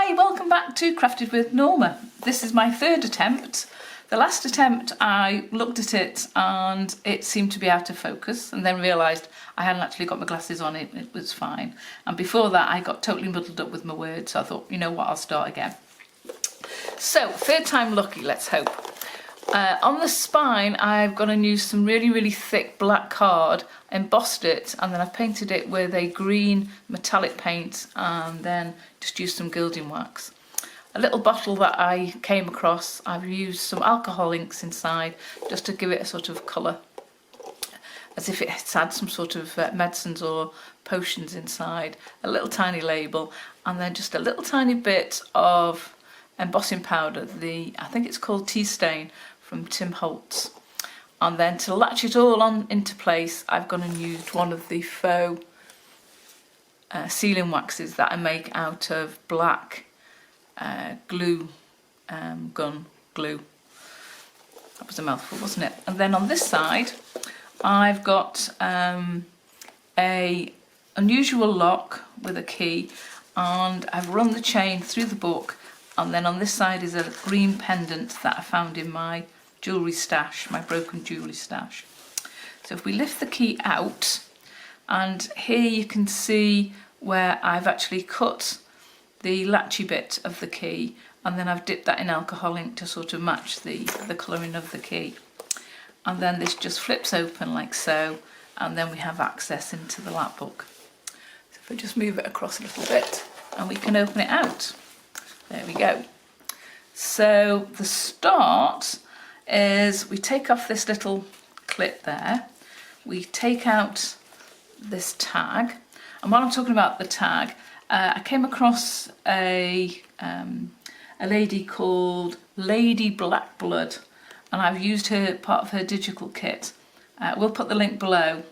Hi, welcome back to Crafted with Norma. This is my third attempt. The last attempt I looked at it and it seemed to be out of focus, and then realised I hadn't actually got my glasses on, it was fine. And before that I got totally muddled up with my words, so I thought, you know what, I'll start again. So, third time lucky, let's hope. On the spine I've gone and used some really thick black card, embossed it, and then I've painted it with a green metallic paint and then just used some gilding wax. A little bottle that I came across, I've used some alcohol inks inside just to give it a sort of colour, as if it had some sort of medicines or potions inside. A little tiny label, and then just a little tiny bit of embossing powder, I think it's called Tea Stain from Tim Holtz. And then to latch it all on into place, I've gone and used one of the faux sealing waxes that I make out of black glue, gun glue. That was a mouthful, wasn't it? And then on this side I've got a unusual lock with a key, and I've run the chain through the book, and then on this side is a green pendant that I found in my jewellery stash, my broken jewellery stash. So if we lift the key out, and here you can see where I've actually cut the latchy bit of the key, and then I've dipped that in alcohol ink to sort of match the colouring of the key. And then this just flips open like so, and then we have access into the lapbook. So if I just move it across a little bit and we can open it out. There we go. So the start is we take off this little clip there, we take out this tag, and while I'm talking about the tag, I came across a lady called Lady Blackblood, and I've used her part of her digital kit. We'll put the link below.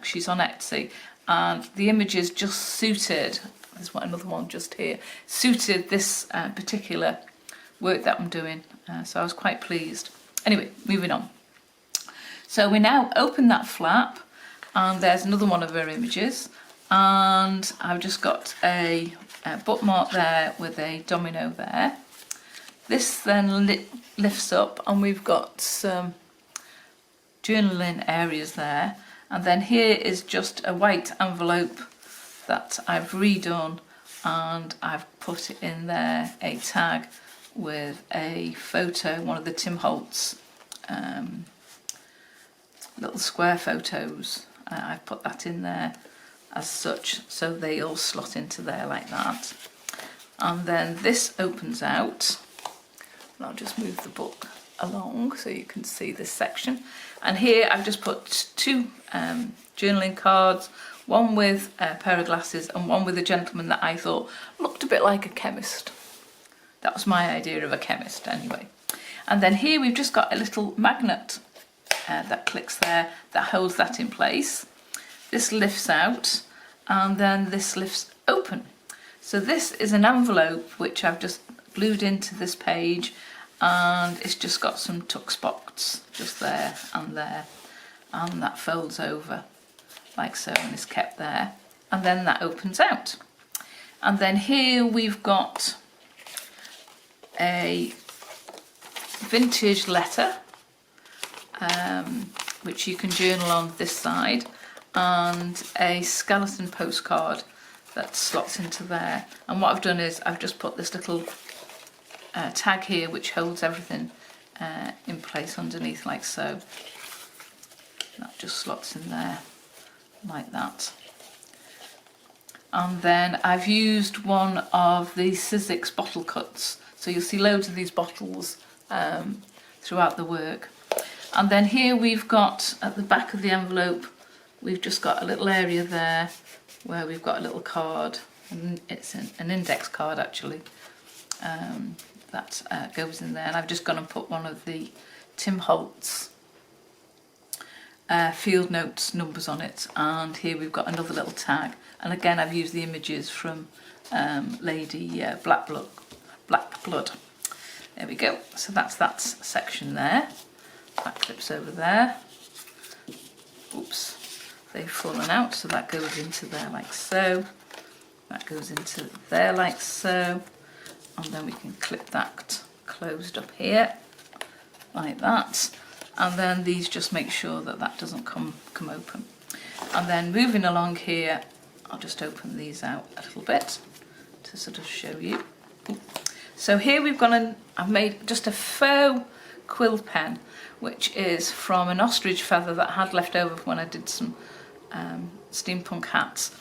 She's on Etsy, and the images just suited, there's another one just here, suited this particular work that I'm doing, so I was quite pleased. Anyway, moving on. So we now open that flap, and there's another one of her images, and I've just got a bookmark there with a domino there. This then lifts up, and we've got some journaling areas there, and then here is just a white envelope that I've redone, and I've put in there a tag with a photo, one of the Tim Holtz little square photos. I've put that in there as such, so they all slot into there like that. And then this opens out, and I'll just move the book along so you can see this section. And here I've just put two journaling cards, one with a pair of glasses and one with a gentleman that I thought looked a bit like a chemist. That was my idea of a chemist anyway. And then here we've just got a little magnet that clicks there that holds that in place. This lifts out, and then this lifts open. So this is an envelope which I've just glued into this page, and it's just got some tuck spots just there, and that folds over like so and is kept there, and then that opens out. And then here we've got a vintage letter which you can journal on this side, and a skeleton postcard that slots into there. And what I've done is I've just put this little tag here which holds everything in place underneath like so. That just slots in there like that. And then I've used one of the Sizzix bottle cuts, so you'll see loads of these bottles throughout the work. And then here we've got, at the back of the envelope, we've just got a little area there where we've got a little card, and it's an index card actually, that goes in there. And I've just gone and put one of the Tim Holtz field notes numbers on it, and here we've got another little tag, and again I've used the images from Lady Blackblood. There we go. So that's that section there. That clips over there. Oops, they've fallen out, so that goes into there like so. That goes into there like so. and then we can clip that closed up here like that, and then these just make sure that that doesn't come open. And then moving along here, I'll just open these out a little bit to sort of show you. So here we've got I've made just a faux quill pen, which is from an ostrich feather that I had left over when I did some steampunk hats,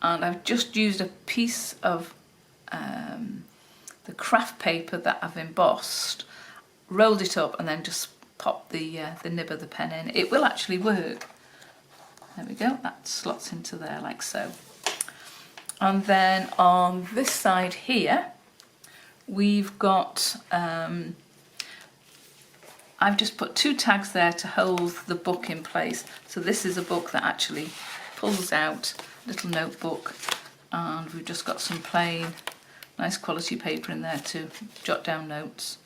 and I've just used a piece of the craft paper that I've embossed, rolled it up, and then just popped the nib of the pen in. It will actually work. There we go, that slots into there like so. And then on this side here, we've got, I've just put 2 tags there to hold the book in place. So this is a book that actually pulls out, little notebook, and we've just got some plain, nice quality paper in there to jot down notes.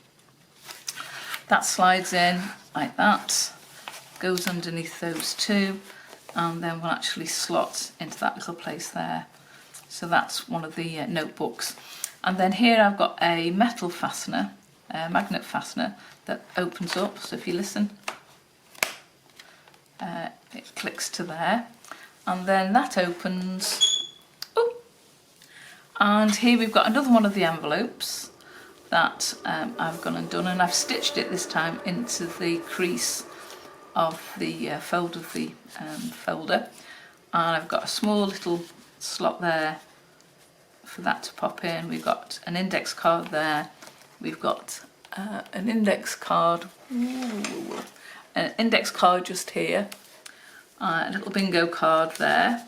That slides in like that, goes underneath those 2, and then will actually slot into that little place there. So that's one of the notebooks. And then here I've got a metal fastener, a magnet fastener that opens up. So if you listen, it clicks to there, and then that opens. Oh, and here we've got another one of the envelopes that I've gone and done, and I've stitched it this time into the crease of the fold of the folder, and I've got a small little slot there for that to pop in. We've got an index card there, we've got an index card, an index card just here, a little bingo card there,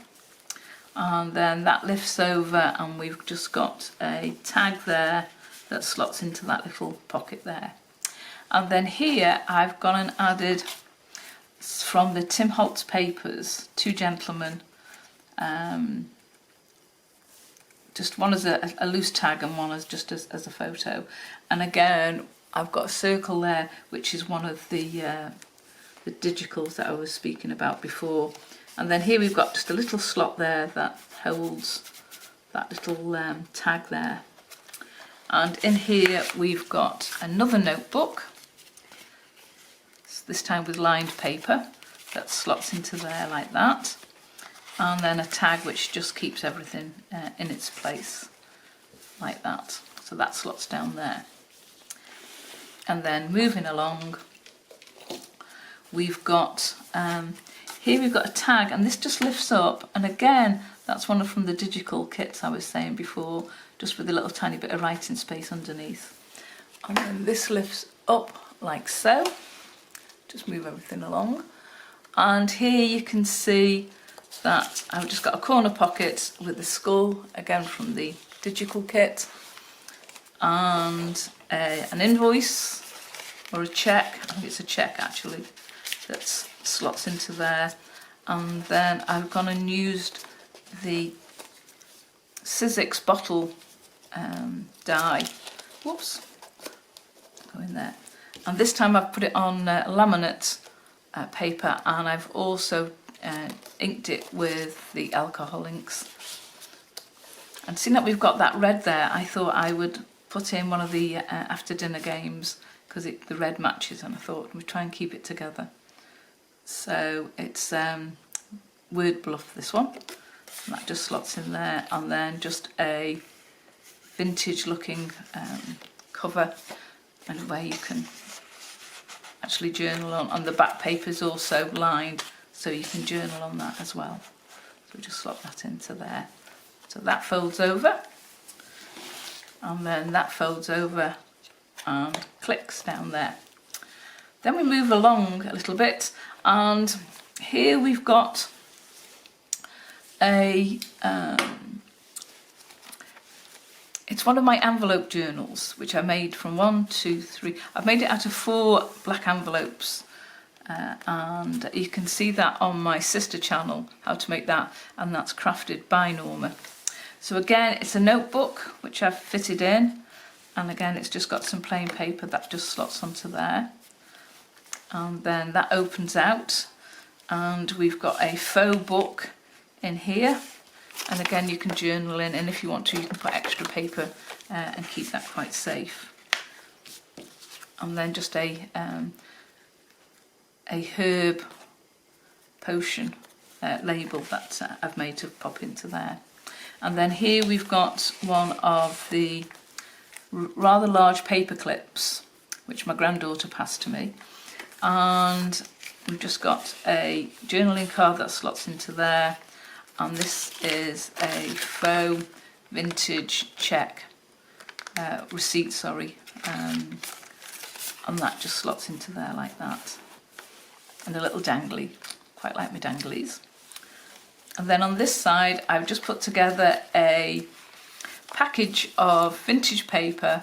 and then that lifts over and we've just got a tag there that slots into that little pocket there. And then here I've gone and added from the Tim Holtz papers, 2 gentlemen, just one as a loose tag and one as just as a photo. And again, I've got a circle there, which is one of the digicals that I was speaking about before. And then here we've got just a little slot there that holds that little tag there. And in here we've got another notebook, this time with lined paper, that slots into there like that. And then a tag which just keeps everything in its place like that. So that slots down there. And then moving along, we've got here we've got a tag, and this just lifts up, and again that's one from the digital kits I was saying before, just with a little tiny bit of writing space underneath. And then this lifts up like so. Just move everything along, and here you can see that I've just got a corner pocket with the skull, again from the digital kit, and an invoice or a cheque, I think it's a cheque actually, that slots into there. And then I've gone and used the Sizzix bottle die, whoops, go in there, and this time I've put it on laminate paper, and I've also inked it with the alcohol inks. And seeing that we've got that red there, I thought I would put in one of the after dinner games, because the red matches, and I thought we'd try and keep it together. So it's Word Bluff, this one, and that just slots in there, and then just a vintage looking cover, and where you can actually journal on, and the back paper is also lined, so you can journal on that as well. So just slot that into there. So that folds over, and then that folds over and clicks down there. Then we move along a little bit, and here we've got a it's one of my envelope journals, which I made from 1, 2, 3. I've made it out of 4 black envelopes, and you can see that on my sister channel, how to make that, and that's crafted by Norma. So again, it's a notebook which I've fitted in, and again it's just got some plain paper that just slots onto there, and then that opens out, and we've got a faux book in here And again, you can journal in, and if you want to, you can put extra paper and keep that quite safe. And then just a herb potion label that I've made to pop into there. And then here we've got one of the rather large paper clips, which my granddaughter passed to me. And we've just got a journaling card that slots into there. And this is a faux vintage check receipt, sorry. And that just slots into there like that. And a little dangly, quite like my danglies. And then on this side, I've just put together a package of vintage paper,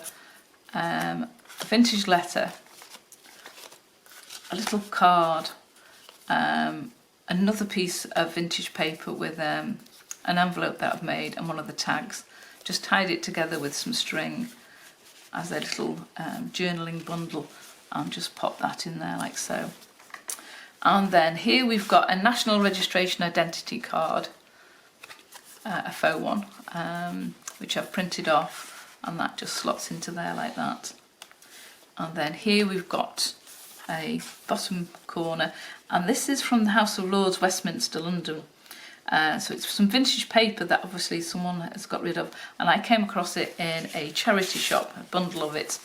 a vintage letter, a little card, another piece of vintage paper with an envelope that I've made and one of the tags. Just tied it together with some string as a little journaling bundle and just pop that in there like so. And then here we've got a national registration identity card, a faux one, which I've printed off, and that just slots into there like that. And then here we've got a bottom corner, and this is from the House of Lords, Westminster, London. So it's some vintage paper that obviously someone has got rid of, and I came across it in a charity shop, a bundle of it,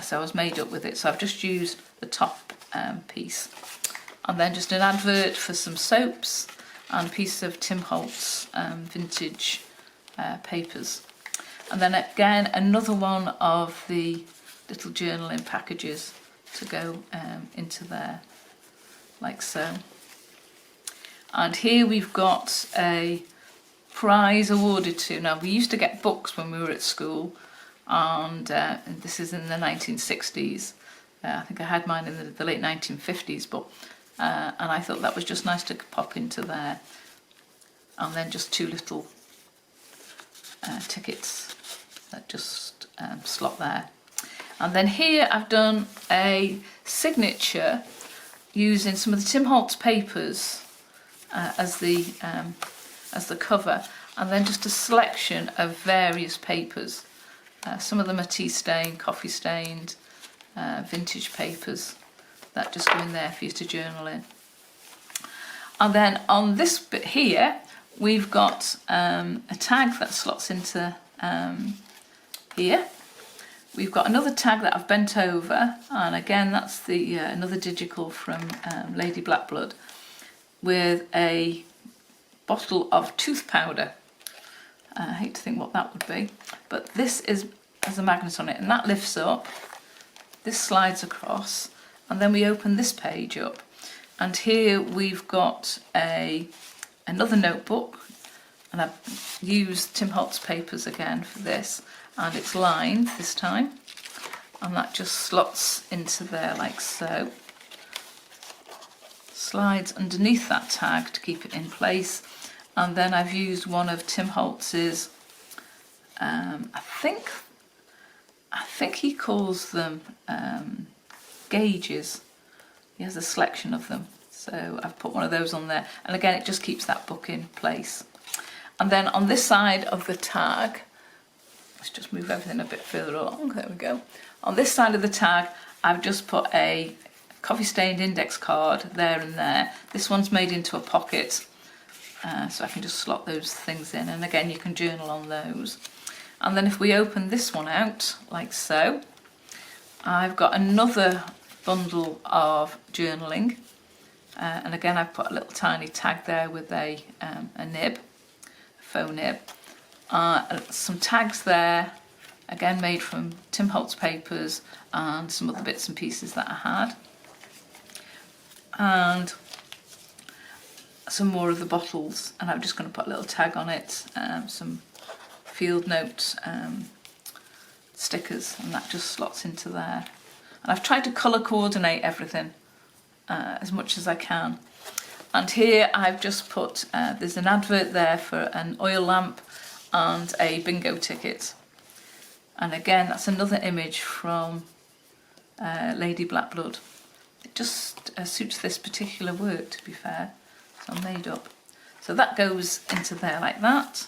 so I was made up with it. So I've just used the top piece. And then just an advert for some soaps and a piece of Tim Holtz vintage papers. And then again, another one of the little journaling packages to go into there, like so. And here we've got a prize awarded to. Now, we used to get books when we were at school, and this is in the 1960s. I think I had mine in the late 1950s, but and I thought that was just nice to pop into there. And then just two little tickets that just slot there. And then here I've done a signature using some of the Tim Holtz papers as the cover, and then just a selection of various papers. Some of them are tea stained, coffee stained, vintage papers that just go in there for you to journal in. And then on this bit here, we've got a tag that slots into here. We've got another tag that I've bent over, and again that's the another digital from Lady Blackblood, with a bottle of tooth powder. I hate to think what that would be, but this has a magnet on it, and that lifts up, this slides across, and then we open this page up, and here we've got another notebook, and I've used Tim Holtz papers again for this, and it's lined this time, and that just slots into there like so. Slides underneath that tag to keep it in place. And then I've used one of Tim Holtz's, I think he calls them gauges. He has a selection of them, so I've put one of those on there, and again it just keeps that book in place. And then on this side of the tag, let's just move everything a bit further along, there we go. On this side of the tag, I've just put a coffee stained index card there and there. This one's made into a pocket, so I can just slot those things in, and again you can journal on those. And then if we open this one out like so, I've got another bundle of journaling, and again I've put a little tiny tag there with a nib, a faux nib, some tags there, again made from Tim Holtz papers and some other bits and pieces that I had, and some more of the bottles, and I'm just going to put a little tag on it, some field note stickers, and that just slots into there. And I've tried to colour coordinate everything as much as I can. And here I've just put, there's an advert there for an oil lamp and a bingo ticket. And again, that's another image from Lady Blackblood. It just suits this particular work, to be fair. So I'm made up. So that goes into there like that.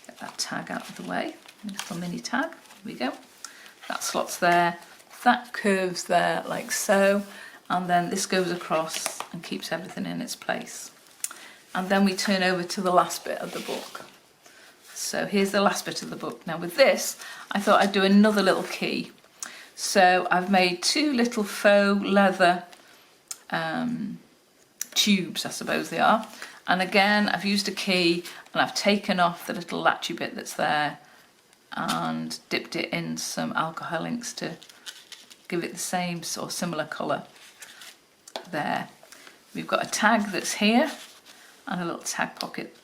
Get that tag out of the way, little mini tag, there we go. That slots there, that curves there like so, and then this goes across and keeps everything in its place. And then we turn over to the last bit of the book. So here's the last bit of the book. Now with this, I thought I'd do another little key. So I've made 2 little faux leather tubes, I suppose they are. And again, I've used a key and I've taken off the little latchy bit that's there and dipped it in some alcohol inks to give it the same or similar colour there. We've got a tag that's here and a little tag pocket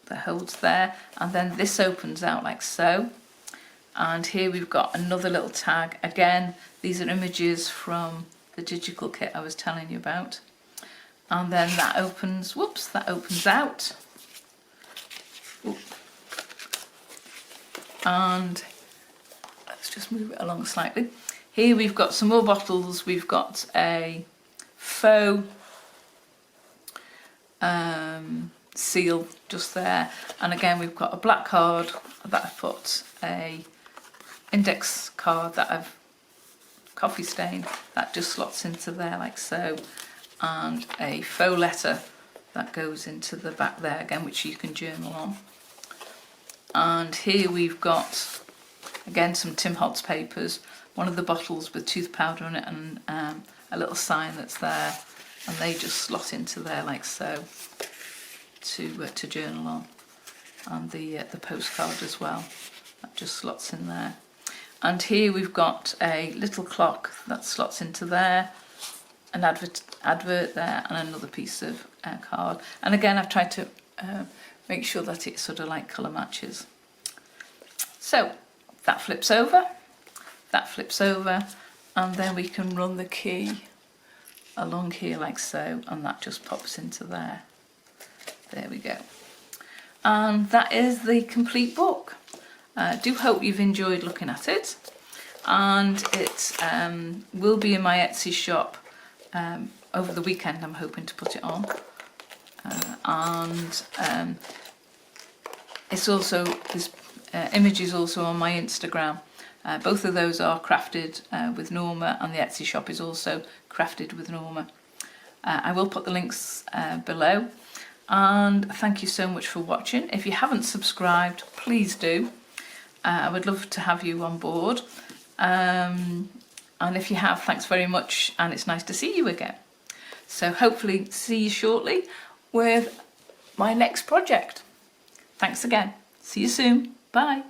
that holds there, and then this opens out like so. And here we've got another little tag. Again, these are images from the digital kit I was telling you about. And then that opens, whoops, that opens out. Oop. And let's just move it along slightly. Here we've got some more bottles. We've got a faux seal just there. And again, we've got a black card that I've put a index card that I've coffee stained that just slots into there like so, and a faux letter that goes into the back there again, which you can journal on. And here we've got again some Tim Holtz papers, one of the bottles with tooth powder on it, and a little sign that's there, and they just slot into there like so to journal on. And the postcard as well, that just slots in there. And here we've got a little clock that slots into there, an advert there, and another piece of card. And again, I've tried to make sure that it sort of like colour matches. So that flips over, and then we can run the key along here like so, and that just pops into there. There we go. And that is the complete book. I do hope you've enjoyed looking at it, and it will be in my Etsy shop over the weekend. I'm hoping to put it on, and it's also, this image is also on my Instagram. Both of those are crafted with Norma, and the Etsy shop is also crafted with Norma. I will put the links below, and thank you so much for watching. If you haven't subscribed, please do. I would love to have you on board, and if you have, thanks very much, and it's nice to see you again. So hopefully see you shortly with my next project. Thanks again. See you soon. Bye.